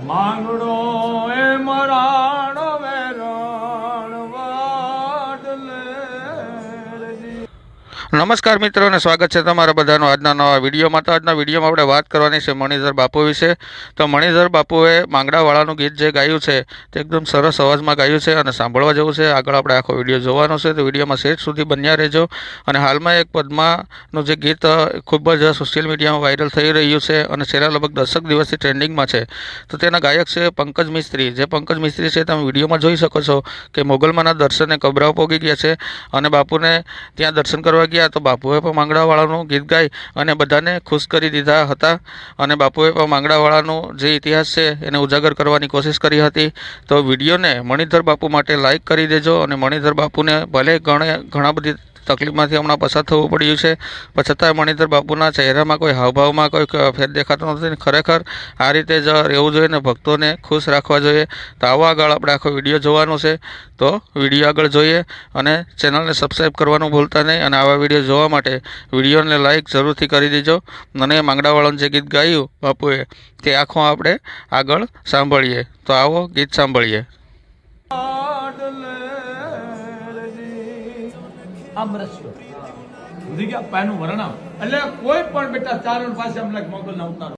માંગડો એ મરાણો વેરણ વાડલે. નમસ્કાર મિત્રો અને સ્વાગત છે તમારા બધાનું આજના નવા વિડીયોમાં. તો આજના વિડીયોમાં આપણે વાત કરવાની છે મણિધર બાપુ વિશે. તો મણિધર બાપુએ માંગડાવાળાનું ગીત જે ગાયું છે તે એકદમ સરસ અવાજમાં ગાયું છે અને સાંભળવા જેવું છે. આગળ આપણે આખો વિડીયો જોવાનો છે, તો વિડીયોમાં સેટ સુધી બન્યા રહેજો. અને હાલમાં એક પદ્માનું જે ગીત ખૂબ જ સોશિયલ મીડિયામાં વાયરલ થઈ રહ્યું છે અને છેલ્લા લગભગ 10 દિવસથી ટ્રેન્ડિંગમાં છે. તો તેના ગાયક છે પંકજ મિસ્ત્રી. જે પંકજ મિસ્ત્રી છે તમે વિડીયોમાં જોઈ શકો છો કે મોગલમાના દર્શને કબરાઓ પોગી ગયા છે અને બાપુને ત્યાં દર્શન કરવા ગયા તો બાપુએ પણ માંગડાવાળાનું ગીત ગાઈ અને બધાને ખુશ કરી દીધા હતા. અને બાપુએ પણ માંગડાવાળાનું જે ઇતિહાસ છે એને ઉજાગર કરવાની કોશિશ કરી હતી. તો વિડીયોને મણિધર બાપુ માટે લાઇક કરી દેજો. અને મણિધર બાપુને ભલે ઘણા બધી તકલીફમાંથી હમણાં પસાર થવું પડ્યું છે, પણ છતાંય મણિધર બાપુના ચહેરામાં કોઈ હાવભાવમાં કોઈ ફેર દેખાતો નથી. ખરેખર આ રીતે જ રહેવું જોઈએ ને ભક્તોને ખુશ રાખવા જોઈએ. તો આવો આગળ આપણે આખો વિડીયો જોવાનો છે, તો વિડીયો આગળ જોઈએ અને ચેનલને સબસ્ક્રાઈબ કરવાનું ભૂલતા નહીં. અને આવા વિડીયો જોવા માટે વિડીયોને લાઇક જરૂરથી કરી દેજો. અને માંગડાવાળાનું જે ગીત ગાયું બાપુએ તે આખું આપણે આગળ સાંભળીએ. તો આવો ગીત સાંભળીએ. સમજી ગયા? પાનું વર્ણમ એટલે કોઈ પણ બેટા ચારણ પાસે એમ લાગે મોગલના અવતાર